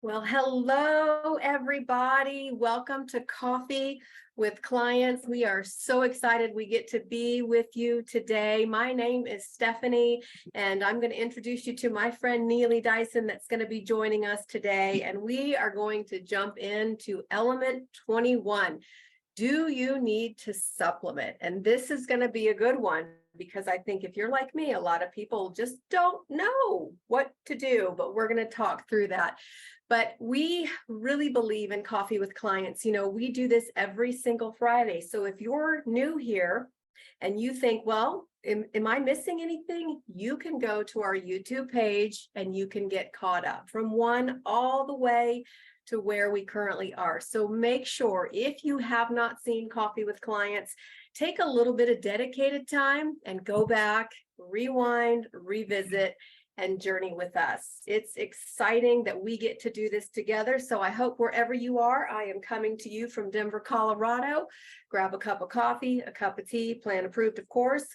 Well, hello, everybody. Welcome to Coffee with Clients. We are so excited we get to be with you today. My name is Stephanie, and I'm going to introduce you to my friend Neely Dyson that's going to be joining us today. And we are going to jump into element 21. Do you need to supplement? And this is going to be a good one because I think if you're like me, a lot of people just don't know what to do, but we're going to talk through that. But we really believe in Coffee with Clients. You know, we do this every single Friday. So if you're new here and you think, well, am I missing anything? You can go to our YouTube page and you can get caught up from one all the way to where we currently are. So make sure if you have not seen Coffee with Clients, take a little bit of dedicated time and go back, rewind, revisit, and journey with us. It's exciting that we get to do this together. So I hope wherever you are, I am coming to you from Denver, Colorado. Grab a cup of coffee, a cup of tea, plan approved, of course,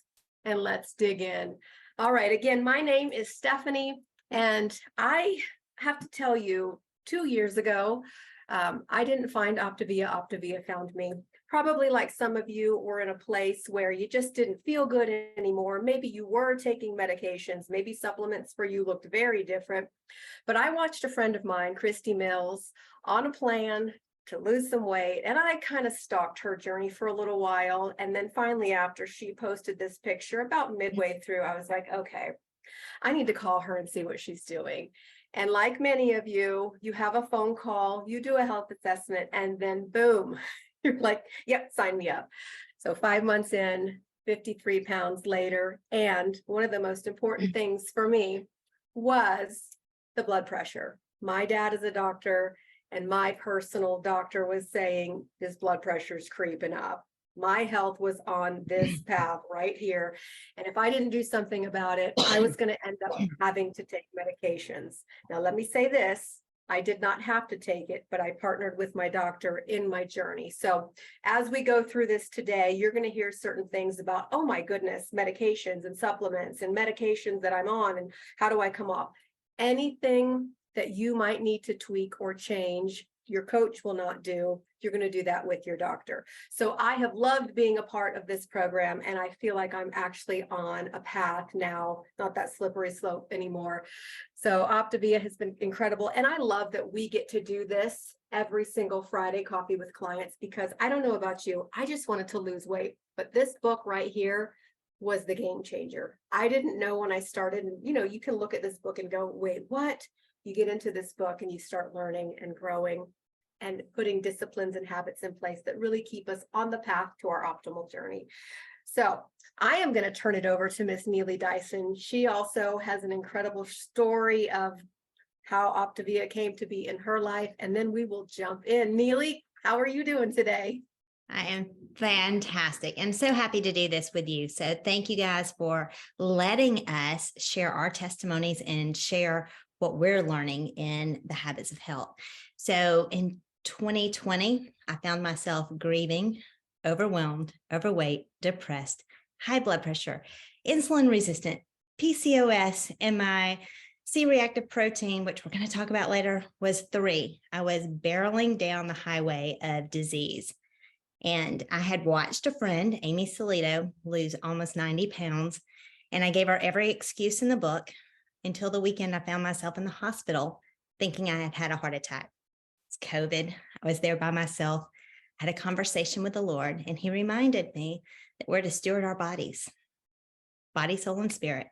and let's dig in. All right, again, my name is Stephanie, and I have to tell you, 2 years ago, I didn't find Optavia. Optavia found me. Probably like some of you were in a place where you just didn't feel good anymore. Maybe you were taking medications. Maybe supplements for you looked very different. But I watched a friend of mine, Christy Mills, on a plan to lose some weight. And I kind of stalked her journey for a little while. And then finally, after she posted this picture about midway through, I was like, okay, I need to call her and see what she's doing. And like many of you, you have a phone call, you do a health assessment, and then boom, you're like, yep, sign me up. So 5 months in, 53 pounds later. And one of the most important things for me was the blood pressure. My dad is a doctor, and my personal doctor was saying his blood pressure is creeping up. My health was on this path right here. And if I didn't do something about it, I was going to end up having to take medications. Now, let me say this. I did not have to take it, but I partnered with my doctor in my journey. So as we go through this today, you're going to hear certain things about, oh my goodness, medications and supplements and medications that I'm on and how do I come off? Anything that you might need to tweak or change, your coach will not do. You're going to do that with your doctor. So I have loved being a part of this program, and I feel like I'm actually on a path now, not that slippery slope anymore. So Optavia has been incredible. And I love that we get to do this every single Friday, Coffee with Clients, because I don't know about you, I just wanted to lose weight. But this book right here was the game changer. I didn't know when I started, and you can look at this book and go, wait, what? You get into this book and you start learning and growing and putting disciplines and habits in place that really keep us on the path to our optimal journey. So I am going to turn it over to Miss Neely Dyson. She also has an incredible story of how Optavia came to be in her life, and then we will jump in. Neely, how are you doing today? I am fantastic and so happy to do this with you. So thank you guys for letting us share our testimonies and share what we're learning in the habits of health. So in 2020, I found myself grieving, overwhelmed, overweight, depressed, high blood pressure, insulin resistant, PCOS, and my C-reactive protein, which we're going to talk about later, was 3. I was barreling down the highway of disease. And I had watched a friend, Amy Solito, lose almost 90 pounds. And I gave her every excuse in the book until the weekend I found myself in the hospital thinking I had had a heart attack. It's COVID. I was there by myself. I had a conversation with the Lord, and he reminded me that we're to steward our bodies, body, soul, and spirit.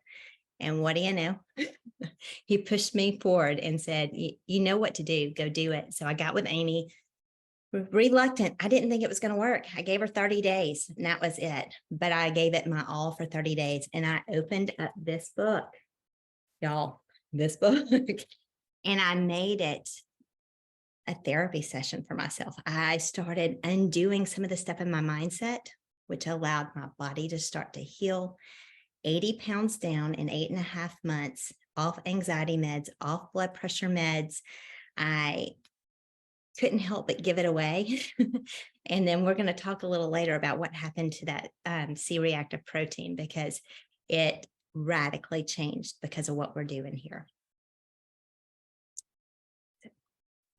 And what do you know? He pushed me forward and said, you know what to do, go do it. So I got with Amy, reluctant. I didn't think it was going to work. I gave her 30 days and that was it. But I gave it my all for 30 days. And I opened up this book, y'all, this book, and I made it a therapy session for myself. I started undoing some of the stuff in my mindset, which allowed my body to start to heal. 80 pounds down in 8.5 months, off anxiety meds, off blood pressure meds. I couldn't help but give it away. And then we're going to talk a little later about what happened to that C-reactive protein, because it radically changed because of what we're doing here.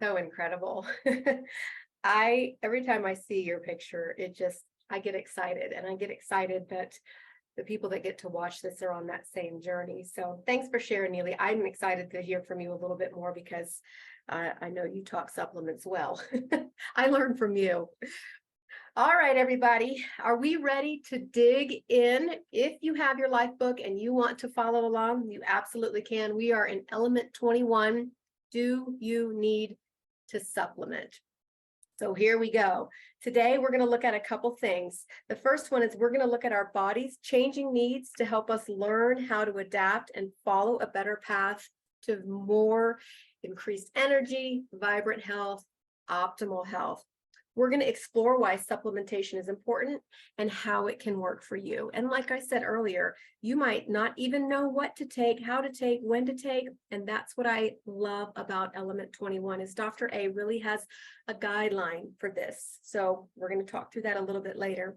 So incredible. Every time I see your picture, I get excited, and I get excited that the people that get to watch this are on that same journey. So thanks for sharing, Neely. I'm excited to hear from you a little bit more because I know you talk supplements well. I learned from you. All right, everybody, are we ready to dig in? If you have your life book and you want to follow along, you absolutely can. We are in element 21. Do you need to supplement? So here we go. Today, we're going to look at a couple things. The first one is we're going to look at our body's changing needs to help us learn how to adapt and follow a better path to more increased energy, vibrant health, optimal health. We're going to explore why supplementation is important and how it can work for you. And like I said earlier, you might not even know what to take, how to take, when to take. And that's what I love about Element 21 is Dr. A really has a guideline for this. So we're going to talk through that a little bit later.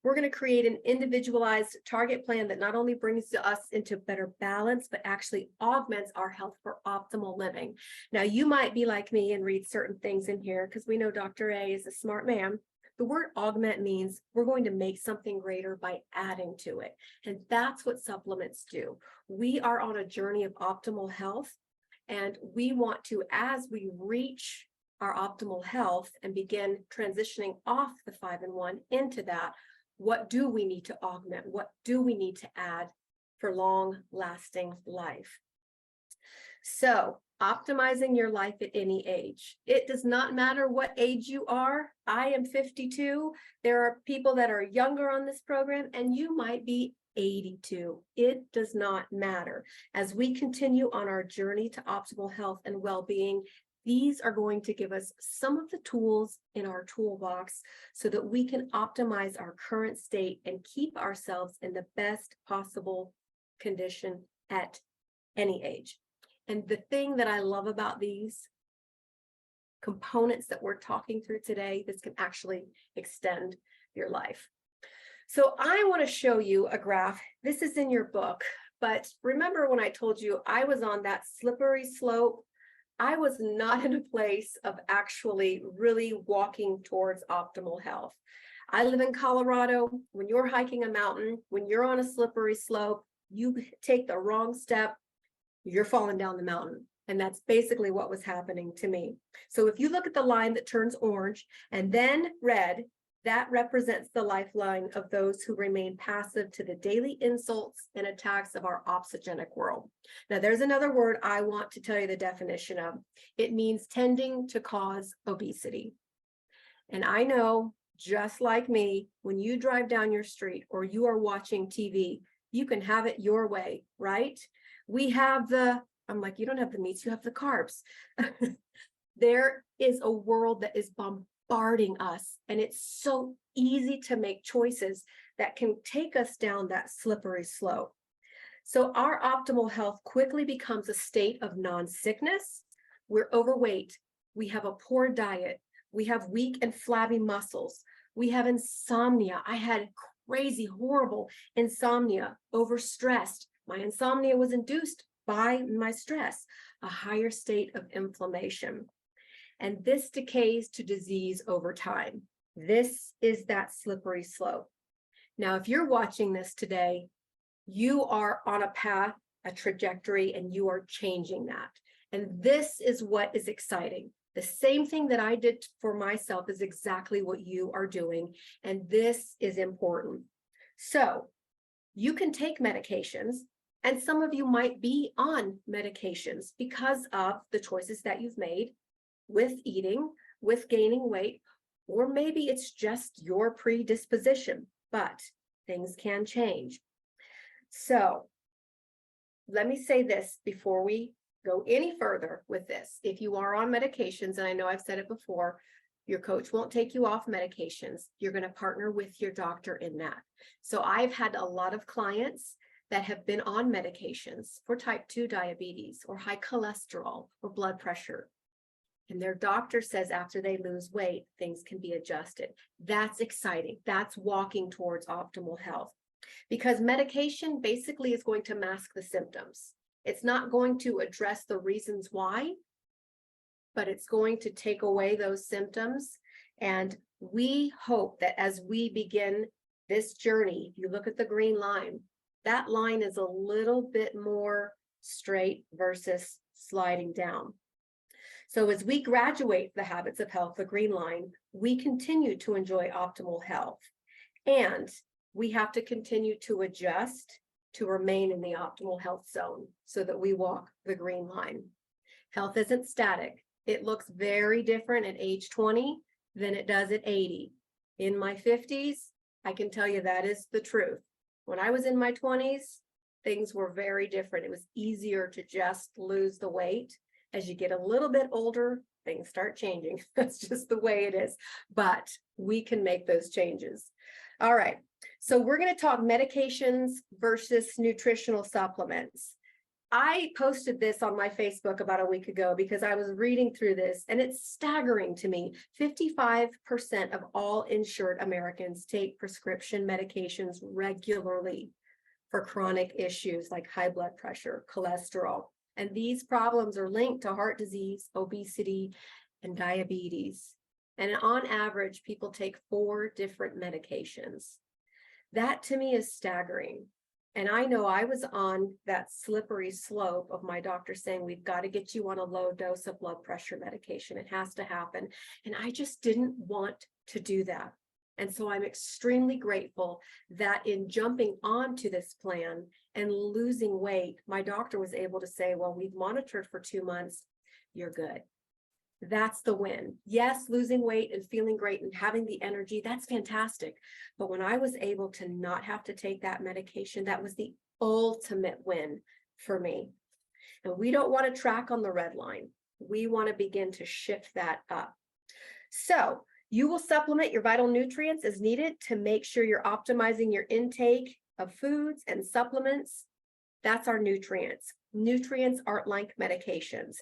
We're going to create an individualized target plan that not only brings us into better balance, but actually augments our health for optimal living. Now, you might be like me and read certain things in here because we know Dr. A is a smart man. The word augment means we're going to make something greater by adding to it. And that's what supplements do. We are on a journey of optimal health, and we want to, as we reach our optimal health and begin transitioning off the 5-in-1 into that, what do we need to augment? What do we need to add for long-lasting life? So, optimizing your life at any age. It does not matter what age you are. I am 52. There are people that are younger on this program, and you might be 82. It does not matter. As we continue on our journey to optimal health and well-being, these are going to give us some of the tools in our toolbox so that we can optimize our current state and keep ourselves in the best possible condition at any age. And the thing that I love about these components that we're talking through today, this can actually extend your life. So I want to show you a graph. This is in your book, but remember when I told you I was on that slippery slope? I was not in a place of actually really walking towards optimal health. I live in Colorado. When you're hiking a mountain, when you're on a slippery slope, you take the wrong step, you're falling down the mountain. And that's basically what was happening to me. So if you look at the line that turns orange and then red, that represents the lifeline of those who remain passive to the daily insults and attacks of our obsogenic world. Now, there's another word I want to tell you the definition of. It means tending to cause obesity. And I know, just like me, when you drive down your street or you are watching TV, you can have it your way, right? We have I'm like, you don't have the meats, you have the carbs. There is a world that is bombarding us, and it's so easy to make choices that can take us down that slippery slope. So our optimal health quickly becomes a state of non-sickness. We're overweight. We have a poor diet. We have weak and flabby muscles. We have insomnia. I had crazy, horrible insomnia, overstressed. My insomnia was induced by my stress, a higher state of inflammation. And this decays to disease over time. This is that slippery slope. Now, if you're watching this today, you are on a path, a trajectory, and you are changing that. And this is what is exciting. The same thing that I did for myself is exactly what you are doing. And this is important. So you can take medications, and some of you might be on medications because of the choices that you've made with eating, with gaining weight, or maybe it's just your predisposition, but things can change. So let me say this before we go any further with this. If you are on medications, and I know I've said it before, your coach won't take you off medications. You're going to partner with your doctor in that. So I've had a lot of clients that have been on medications for type 2 diabetes or high cholesterol or blood pressure. And their doctor says after they lose weight, things can be adjusted. That's exciting. That's walking towards optimal health. Because medication basically is going to mask the symptoms. It's not going to address the reasons why, but it's going to take away those symptoms. And we hope that as we begin this journey, if you look at the green line, that line is a little bit more straight versus sliding down. So as we graduate the habits of health, the green line, we continue to enjoy optimal health. And we have to continue to adjust to remain in the optimal health zone so that we walk the green line. Health isn't static. It looks very different at age 20 than it does at 80. In my 50s, I can tell you that is the truth. When I was in my 20s, things were very different. It was easier to just lose the weight. As you get a little bit older, things start changing. That's just the way it is. But we can make those changes. All right. So we're going to talk medications versus nutritional supplements. I posted this on my Facebook about a week ago because I was reading through this, and it's staggering to me. 55% of all insured Americans take prescription medications regularly for chronic issues like high blood pressure, cholesterol. And these problems are linked to heart disease, obesity, and diabetes. And on average, people take 4 different medications. That to me is staggering. And I know I was on that slippery slope of my doctor saying, we've got to get you on a low dose of blood pressure medication. It has to happen. And I just didn't want to do that. And so I'm extremely grateful that in jumping onto this plan and losing weight, my doctor was able to say, well, we've monitored for 2 months. You're good. That's the win. Yes, losing weight and feeling great and having the energy, that's fantastic. But when I was able to not have to take that medication, that was the ultimate win for me. And we don't want to track on the red line. We want to begin to shift that up. So you will supplement your vital nutrients as needed to make sure you're optimizing your intake of foods and supplements. That's our nutrients. Nutrients aren't like medications.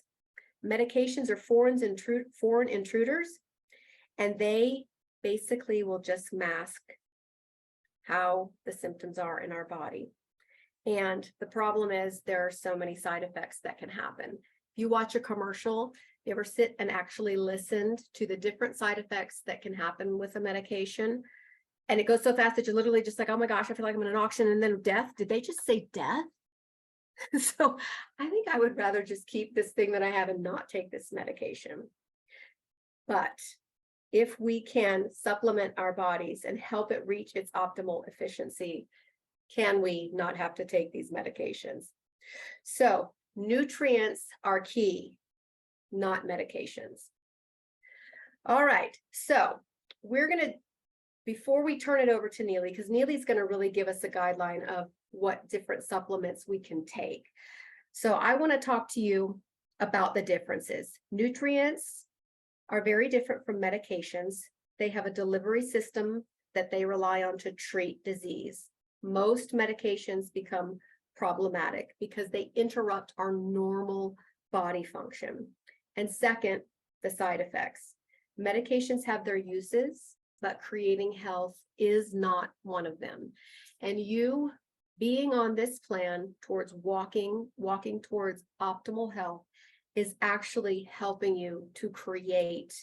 Medications are foreign intruders, and they basically will just mask how the symptoms are in our body. And the problem is there are so many side effects that can happen. If you watch a commercial, you ever sit and actually listened to the different side effects that can happen with a medication? And it goes so fast that you're literally just like, oh my gosh, I feel like I'm in an auction, and then death. Did they just say death? So I think I would rather just keep this thing that I have and not take this medication. But if we can supplement our bodies and help it reach its optimal efficiency, can we not have to take these medications? So nutrients are key, not medications. All right, so we're going to, before we turn it over to Neely, because Neely's going to really give us a guideline of what different supplements we can take. So I want to talk to you about the differences. Nutrients are very different from medications. They have a delivery system that they rely on to treat disease. Most medications become problematic because they interrupt our normal body function. And second, the side effects. Medications have their uses, but creating health is not one of them. And you being on this plan towards walking towards optimal health is actually helping you to create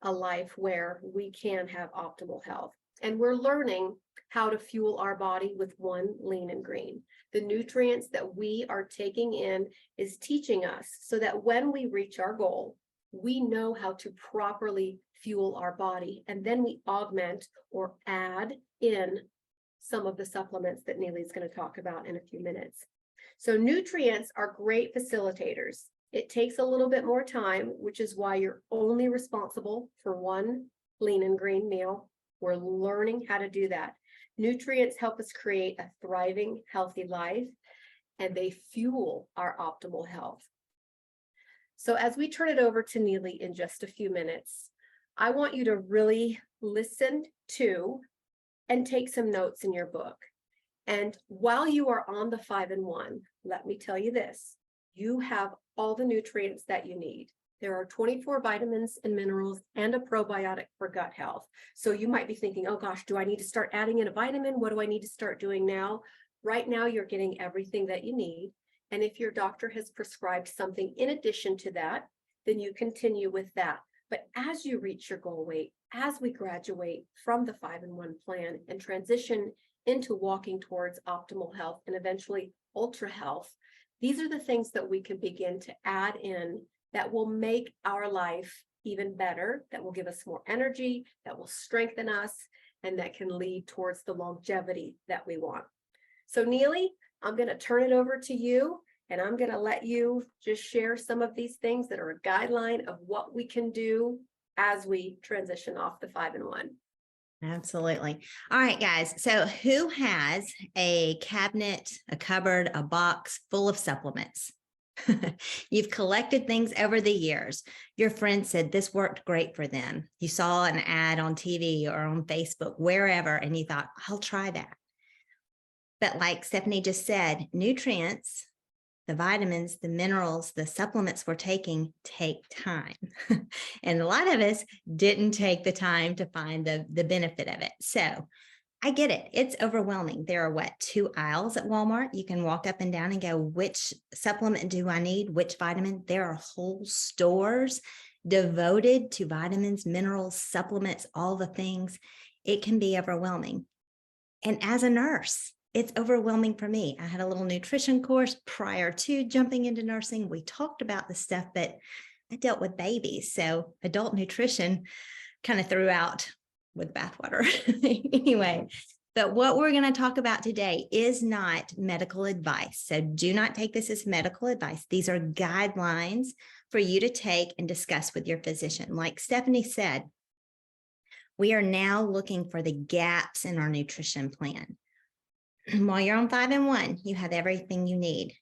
a life where we can have optimal health. And we're learning how to fuel our body with one lean and green. The nutrients that we are taking in is teaching us so that when we reach our goal, we know how to properly fuel our body. And then we augment or add in some of the supplements that Neely's going to talk about in a few minutes. So nutrients are great facilitators. It takes a little bit more time, which is why you're only responsible for one lean and green meal. We're learning how to do that. Nutrients help us create a thriving, healthy life, and they fuel our optimal health. So as we turn it over to Neely in just a few minutes, I want you to really listen to and take some notes in your book. And while you are on the 5-in-1, let me tell you this, you have all the nutrients that you need. There are 24 vitamins and minerals and a probiotic for gut health. So you might be thinking, oh gosh, do I need to start adding in a vitamin? What do I need to start doing now? Right now, you're getting everything that you need. And if your doctor has prescribed something in addition to that, then you continue with that. But as you reach your goal weight, as we graduate from the 5-in-1 plan and transition into walking towards optimal health and eventually ultra health, these are the things that we can begin to add in that will make our life even better, that will give us more energy, that will strengthen us, and that can lead towards the longevity that we want. So Neely, I'm going to turn it over to you, and I'm going to let you just share some of these things that are a guideline of what we can do as we transition off the 5-in-1. Absolutely. All right, guys. So who has a cabinet, a cupboard, a box full of supplements? You've collected things over the years. Your friend said this worked great for them. You saw an ad on TV or on Facebook, wherever, and you thought, I'll try that. But like Stephanie just said, nutrients, the vitamins, the minerals, the supplements we're taking take time. And a lot of us didn't take the time to find the benefit of it. So I get it. It's overwhelming. There are 2 aisles at Walmart. You can walk up and down and go, which supplement do I need? Which vitamin? There are whole stores devoted to vitamins, minerals, supplements, all the things. It can be overwhelming. And as a nurse, it's overwhelming for me. I had a little nutrition course prior to jumping into nursing. We talked about the stuff, but I dealt with babies. So adult nutrition kind of threw out with bathwater. Anyway, but what we're going to talk about today is not medical advice. So do not take this as medical advice. These are guidelines for you to take and discuss with your physician. Like Stephanie said, we are now looking for the gaps in our nutrition plan. While you're on 5-in-1, you have everything you need.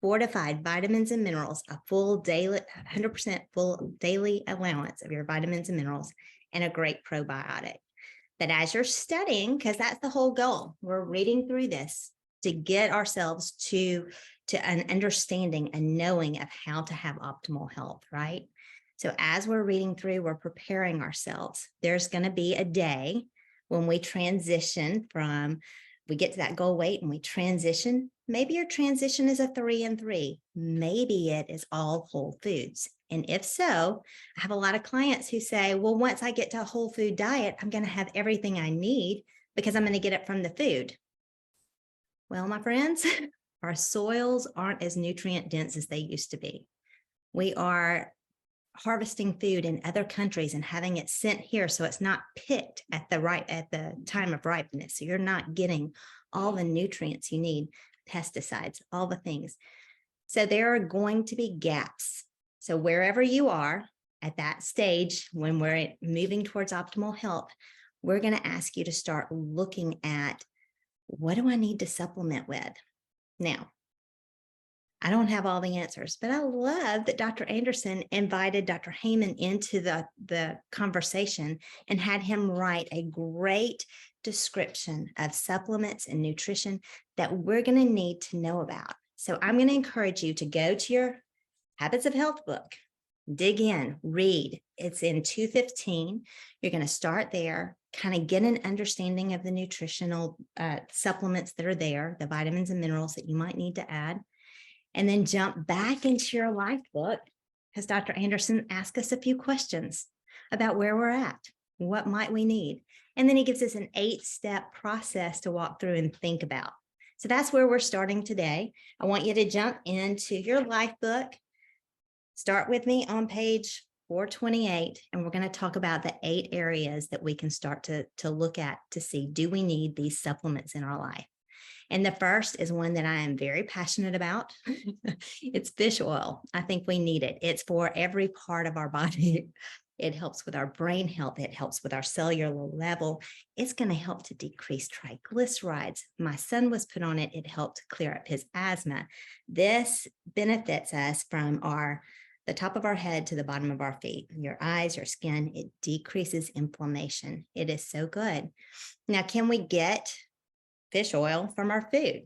Fortified vitamins and minerals, a full daily, 100% full daily allowance of your vitamins and minerals, and a great probiotic. But as you're studying, because that's the whole goal, we're reading through this to get ourselves to an understanding and knowing of how to have optimal health, right? So as we're reading through, we're preparing ourselves. There's going to be a day when we transition from, we get to that goal weight and we transition. Maybe your transition is a 3-in-3. Maybe it is all whole foods. And if so, I have a lot of clients who say, well, once I get to a whole food diet, I'm going to have everything I need because I'm going to get it from the food. Well, my friends, our soils aren't as nutrient dense as they used to be. We are harvesting food in other countries and having it sent here so it's not picked at the time of ripeness. So you're not getting all the nutrients you need, pesticides, all the things. So there are going to be gaps. So wherever you are at that stage, when we're moving towards optimal health, we're going to ask you to start looking at, what do I need to supplement with? Now, I don't have all the answers, but I love that Dr. Anderson invited Dr. Heyman into the conversation and had him write a great description of supplements and nutrition that we're going to need to know about. So I'm going to encourage you to go to your Habits of Health book, dig in, read. It's in 215. You're going to start there, kind of get an understanding of the nutritional supplements that are there, the vitamins and minerals that you might need to add. And then jump back into your life book, because Dr. Anderson asked us a few questions about where we're at, what might we need. And then he gives us an 8-step process to walk through and think about. So that's where we're starting today. I want you to jump into your life book. Start with me on page 428, and we're going to talk about the 8 areas that we can start to look at to see, do we need these supplements in our life? And the first is one that I am very passionate about. It's fish oil. I think we need it. It's for every part of our body. It helps with our brain health. It helps with our cellular level. It's going to help to decrease triglycerides. My son was put on it. It helped clear up his asthma. This benefits us from the top of our head to the bottom of our feet, your eyes, your skin. It decreases inflammation. It is so good. Now, can we get fish oil from our food?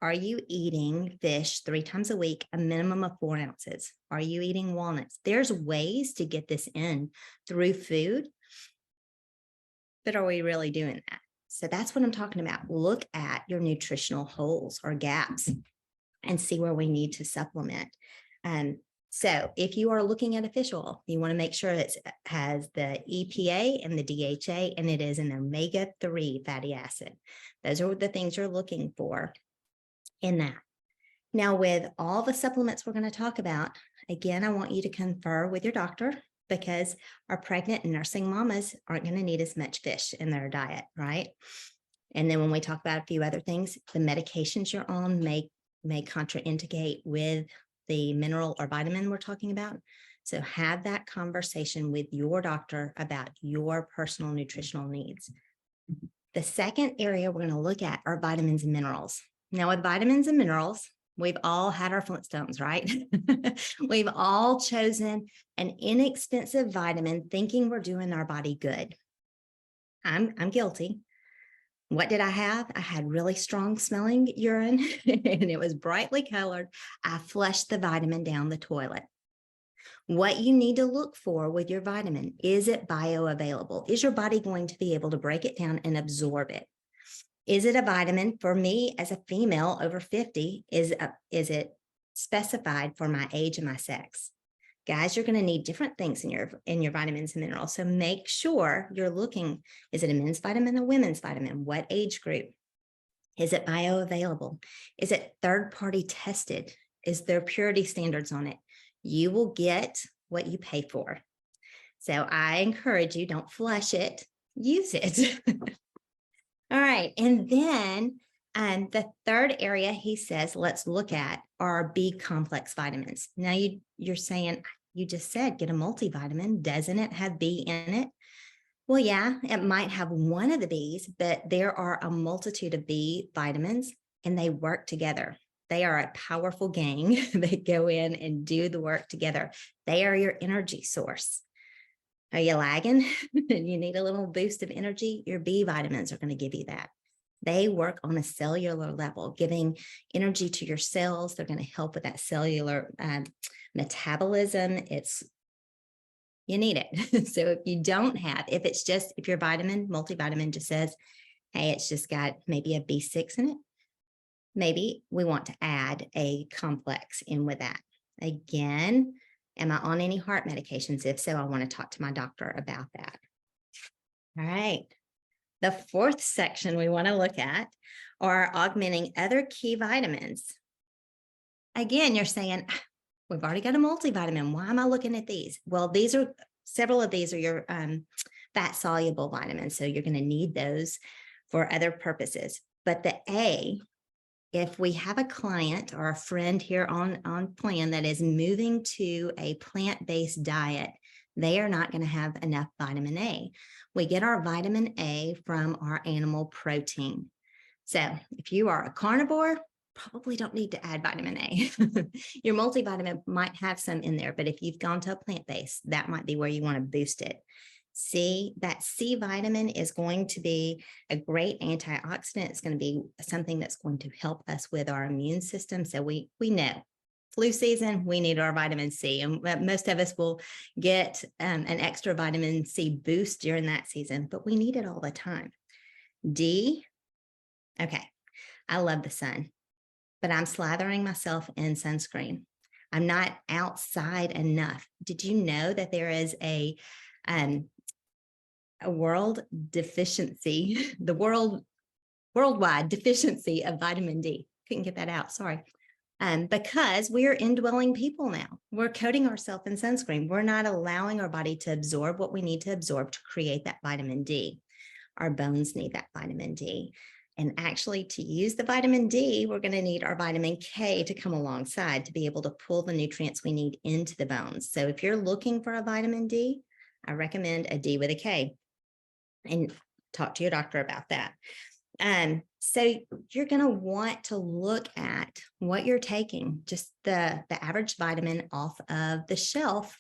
Are you eating fish 3 times a week, a minimum of 4 ounces? Are you eating walnuts? There's ways to get this in through food, but are we really doing that? So that's what I'm talking about. Look at your nutritional holes or gaps and see where we need to supplement. So if you are looking at a fish oil, you want to make sure it has the EPA and the DHA, and it is an omega-3 fatty acid. Those are the things you're looking for in that. Now, with all the supplements we're going to talk about, again, I want you to confer with your doctor because our pregnant and nursing mamas aren't going to need as much fish in their diet, right? And then when we talk about a few other things, the medications you're on may contraindicate with the mineral or vitamin we're talking about. So have that conversation with your doctor about your personal nutritional needs. The second area we're going to look at are vitamins and minerals. Now, with vitamins and minerals, we've all had our Flintstones, right? We've all chosen an inexpensive vitamin thinking we're doing our body good. I'm guilty. What did I have? I had really strong smelling urine and it was brightly colored. I flushed the vitamin down the toilet. What you need to look for with your vitamin, is it bioavailable? Is your body going to be able to break it down and absorb it? Is it a vitamin for me as a female over 50? Is it specified for my age and my sex? Guys, you're going to need different things in your vitamins and minerals. So make sure you're looking, is it a men's vitamin or women's vitamin? What age group? Is it bioavailable? Is it third-party tested? Is there purity standards on it? You will get what you pay for. So I encourage you, don't flush it, use it. All right. And then the third area he says, let's look at are B complex vitamins. Now you're saying, you just said get a multivitamin. Doesn't it have B in it? Well, yeah, it might have one of the B's, but there are a multitude of B vitamins and they work together. They are a powerful gang. They go in and do the work together. They are your energy source. Are you lagging? You need a little boost of energy? Your B vitamins are going to give you that. They work on a cellular level, giving energy to your cells. They're going to help with that cellular metabolism. You need it. So if you don't have, if your multivitamin just says, hey, it's just got maybe a B6 in it, maybe we want to add a complex in with that. Again, am I on any heart medications? If so, I want to talk to my doctor about that. All right. The fourth section we want to look at are augmenting other key vitamins. Again, you're saying, we've already got a multivitamin. Why am I looking at these? Well, several of these are your fat soluble vitamins. So you're going to need those for other purposes. But the A, if we have a client or a friend here on plan that is moving to a plant-based diet, they are not going to have enough vitamin A. We get our vitamin A from our animal protein. So if you are a carnivore, probably don't need to add vitamin A. Your multivitamin might have some in there, but if you've gone to a plant-based, that might be where you want to boost it. That C vitamin is going to be a great antioxidant. It's going to be something that's going to help us with our immune system. So we know flu season, we need our vitamin C, and most of us will get an extra vitamin C boost during that season, but we need it all the time. D, okay, I love the sun, but I'm slathering myself in sunscreen. I'm not outside enough. Did you know that there is a world deficiency, worldwide deficiency of vitamin D? Couldn't get that out, sorry. Because we are indwelling people now. We're coating ourselves in sunscreen. We're not allowing our body to absorb what we need to absorb to create that vitamin D. Our bones need that vitamin D. And actually, to use the vitamin D, we're going to need our vitamin K to come alongside to be able to pull the nutrients we need into the bones. So if you're looking for a vitamin D, I recommend a D with a K. And talk to your doctor about that. So you're going to want to look at what you're taking. Just the average vitamin off of the shelf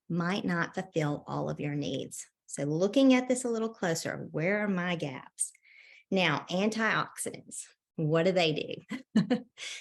might not fulfill all of your needs. So looking at this a little closer, where are my gaps? Now, antioxidants, what do they do?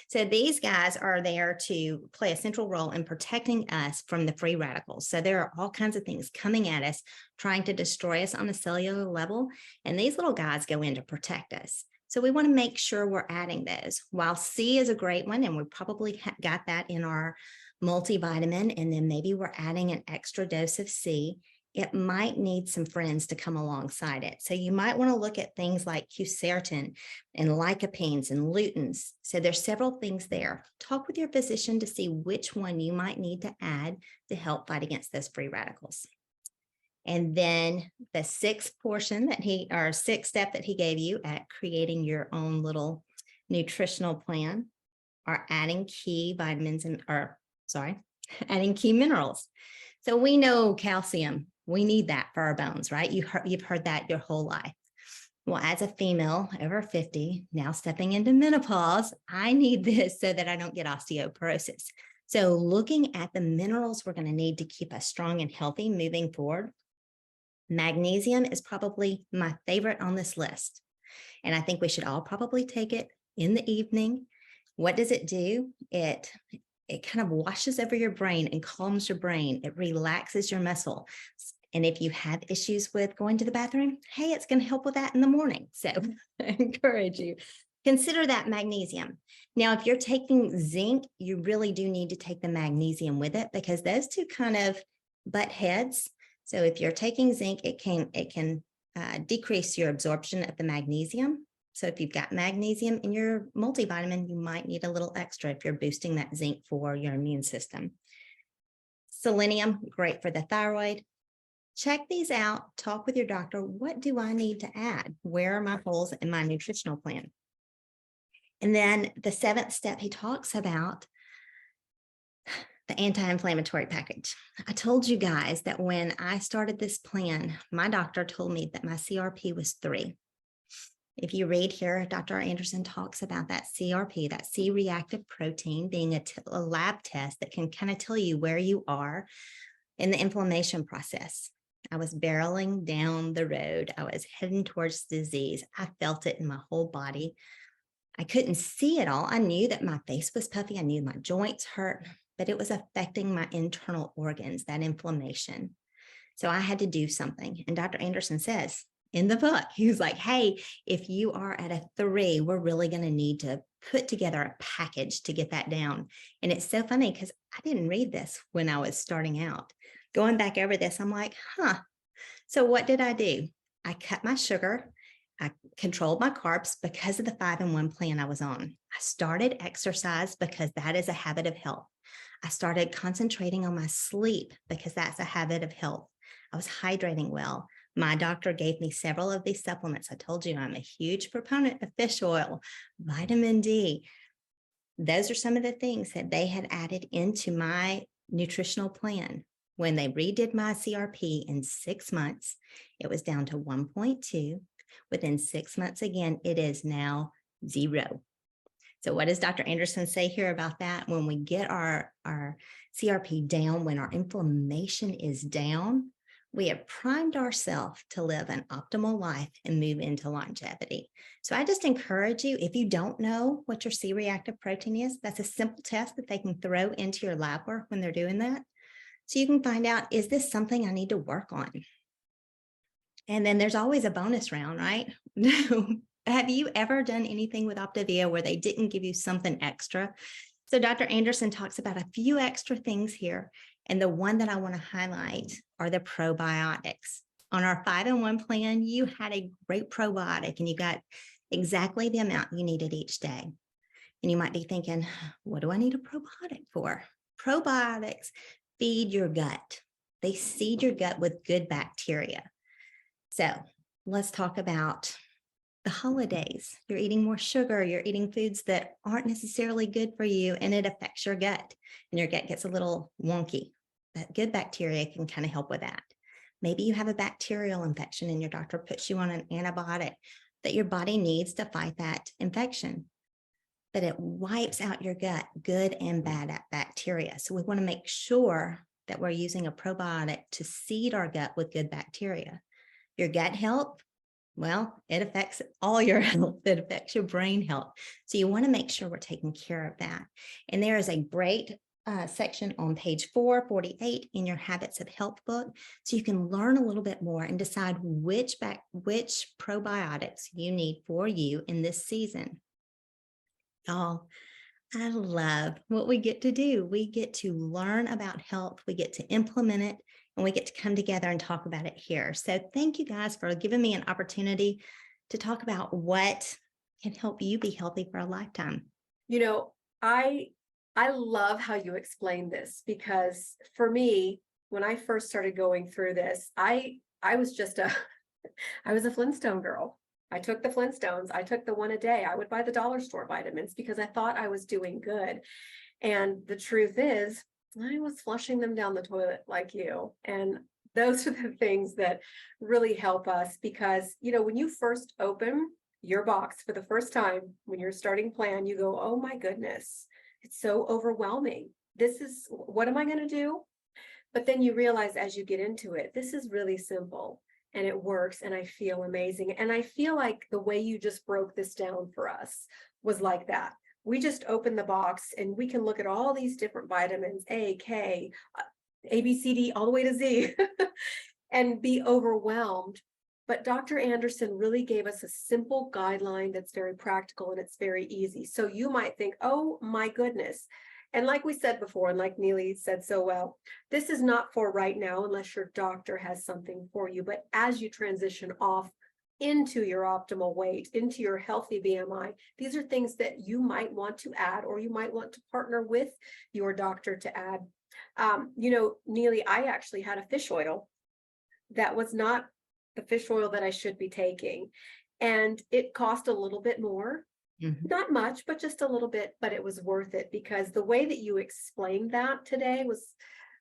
So these guys are there to play a central role in protecting us from the free radicals. So there are all kinds of things coming at us, trying to destroy us on a cellular level. And these little guys go in to protect us. So we want to make sure we're adding those. While C is a great one, and we probably got that in our multivitamin, and then maybe we're adding an extra dose of C, it might need some friends to come alongside it. So you might want to look at things like quercetin and lycopenes and lutins. So there's several things there. Talk with your physician to see which one you might need to add to help fight against those free radicals. And then the sixth step that he gave you at creating your own little nutritional plan are adding key vitamins adding key minerals. So we know calcium, we need that for our bones, right? You've heard that your whole life. Well, as a female over 50, now stepping into menopause, I need this so that I don't get osteoporosis. So looking at the minerals we're going to need to keep us strong and healthy moving forward, magnesium is probably my favorite on this list. And I think we should all probably take it in the evening. What does it do? It kind of washes over your brain and calms your brain. It relaxes your muscle. And if you have issues with going to the bathroom, hey, it's going to help with that in the morning. So I encourage you. Consider that magnesium. Now, if you're taking zinc, you really do need to take the magnesium with it because those two kind of butt heads. So if you're taking zinc, it can decrease your absorption of the magnesium. So if you've got magnesium in your multivitamin, you might need a little extra if you're boosting that zinc for your immune system. Selenium, great for the thyroid. Check these out. Talk with your doctor. What do I need to add? Where are my holes in my nutritional plan? And then the seventh step, he talks about the anti-inflammatory package. I told you guys that when I started this plan, my doctor told me that my CRP was 3. If you read here, Dr. Anderson talks about that CRP, that C-reactive protein being a lab test that can kind of tell you where you are in the inflammation process. I was barreling down the road. I was heading towards disease. I felt it in my whole body. I couldn't see it all. I knew that my face was puffy. I knew my joints hurt, but it was affecting my internal organs, that inflammation. So I had to do something. And Dr. Anderson says in the book, he was like, hey, if you are at a 3, we're really going to need to put together a package to get that down. And it's so funny because I didn't read this when I was starting out. Going back over this, I'm like, So what did I do? I cut my sugar. I controlled my carbs because of the 5-in-1 plan I was on. I started exercise because that is a habit of health. I started concentrating on my sleep because that's a habit of health. I was hydrating well. My doctor gave me several of these supplements. I told you I'm a huge proponent of fish oil, vitamin D. Those are some of the things that they had added into my nutritional plan. When they redid my CRP in 6 months, it was down to 1.2. Within 6 months, again, it is now 0. So what does Dr. Anderson say here about that? When we get our CRP down, when our inflammation is down, we have primed ourselves to live an optimal life and move into longevity. So I just encourage you, if you don't know what your C-reactive protein is, that's a simple test that they can throw into your lab work when they're doing that. So you can find out, is this something I need to work on? And then there's always a bonus round, right? Have you ever done anything with Optavia where they didn't give you something extra? So Dr. Anderson talks about a few extra things here. And the one that I want to highlight are the probiotics. On our 5-in-1 plan, you had a great probiotic and you got exactly the amount you needed each day. And you might be thinking, what do I need a probiotic for? Probiotics feed your gut. They seed your gut with good bacteria. So let's talk about the holidays. You're eating more sugar. You're eating foods that aren't necessarily good for you, and it affects your gut, and your gut gets a little wonky. That good bacteria can kind of help with that. Maybe you have a bacterial infection and your doctor puts you on an antibiotic that your body needs to fight that infection, but it wipes out your gut, good and bad bacteria. So we want to make sure that we're using a probiotic to seed our gut with good bacteria. Your gut health, well, it affects all your health. It affects your brain health. So you want to make sure we're taking care of that. And there is a great section on page 448 in your Habits of Health book. So you can learn a little bit more and decide which probiotics you need for you in this season. Y'all, I love what we get to do. We get to learn about health, we get to implement it, and we get to come together and talk about it here. So, thank you guys for giving me an opportunity to talk about what can help you be healthy for a lifetime. You know, I love how you explain this because for me, when I first started going through this, I was just a I was a Flintstone girl. I took the Flintstones. I took the one a day. I would buy the dollar store vitamins because I thought I was doing good. And the truth is, I was flushing them down the toilet like you. And those are the things that really help us because, when you first open your box for the first time, when you're starting plan, you go, oh my goodness, it's so overwhelming. This is, what am I going to do? But then you realize as you get into it, this is really simple and it works and I feel amazing. And I feel like the way you just broke this down for us was like that. We just open the box and we can look at all these different vitamins, A, K, A, B, C, D, all the way to Z, and be overwhelmed. But Dr. Anderson really gave us a simple guideline that's very practical and it's very easy. So you might think, oh my goodness. And like we said before, and like Neely said so well, this is not for right now unless your doctor has something for you. But as you transition off into your optimal weight, into your healthy BMI, these are things that you might want to add, or you might want to partner with your doctor to add. Neely, I actually had a fish oil that was not the fish oil that I should be taking. And it cost a little bit more. Not much, but just a little bit, but it was worth it because the way that you explained that today was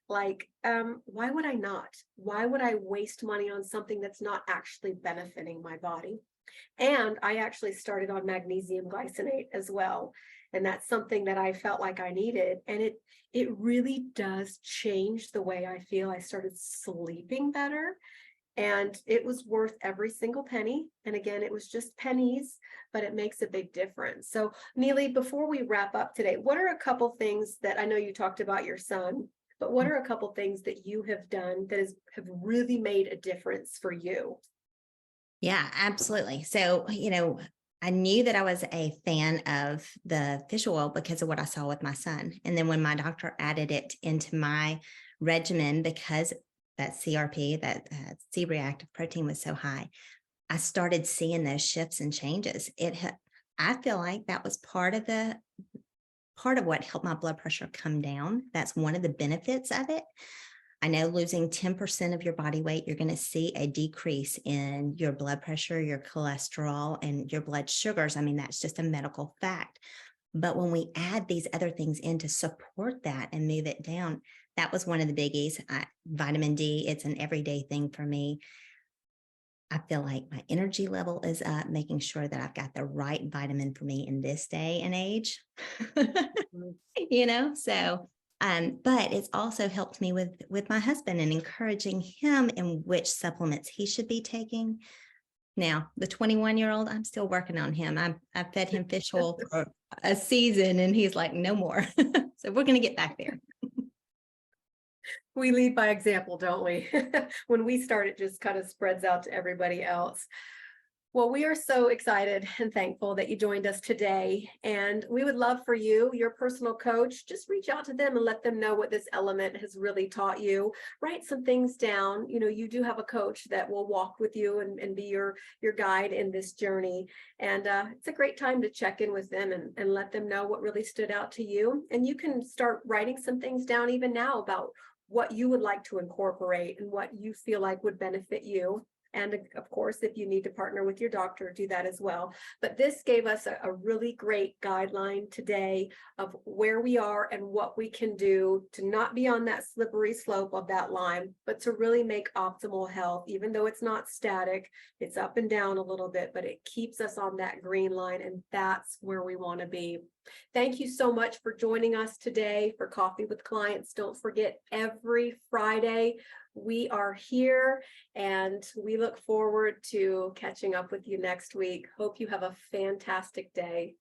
like, why would I not? Why would I waste money on something that's not actually benefiting my body? And I actually started on magnesium glycinate as well. And that's something that I felt like I needed. And it really does change the way I feel. I started sleeping better. And it was worth every single penny. And again, it was just pennies, but it makes a big difference. So Neely, before we wrap up today, what are a couple things that I know you talked about your son, but what are a couple things that you have done that have really made a difference for you? Yeah, absolutely. So, I knew that I was a fan of the fish oil because of what I saw with my son. And then when my doctor added it into my regimen, because that CRP, that C-reactive protein was so high, I started seeing those shifts and changes. I feel like that was part of what helped my blood pressure come down. That's one of the benefits of it. I know losing 10% of your body weight, you're going to see a decrease in your blood pressure, your cholesterol, and your blood sugars. I mean, that's just a medical fact. But when we add these other things in to support that and move it down, that was one of the biggies. Vitamin D, it's an everyday thing for me. I feel like my energy level is up, making sure that I've got the right vitamin for me in this day and age. So but it's also helped me with my husband and encouraging him in which supplements he should be taking. Now, the 21-year-old, I'm still working on him. I fed him fish oil for a season and he's like, no more. So we're going to get back there. We lead by example, don't we? When we start, it just kind of spreads out to everybody else. Well, we are so excited and thankful that you joined us today. And we would love for you, your personal coach, just reach out to them and let them know what this element has really taught you. Write some things down. You do have a coach that will walk with you and be your guide in this journey. And it's a great time to check in with them and let them know what really stood out to you. And you can start writing some things down even now about what you would like to incorporate and what you feel like would benefit you. And of course, if you need to partner with your doctor, do that as well. But this gave us a really great guideline today of where we are and what we can do to not be on that slippery slope of that line, but to really make optimal health. Even though it's not static, it's up and down a little bit, but it keeps us on that green line. And that's where we want to be. Thank you so much for joining us today for Coffee with Clients. Don't forget, every Friday we are here and we look forward to catching up with you next week. Hope you have a fantastic day.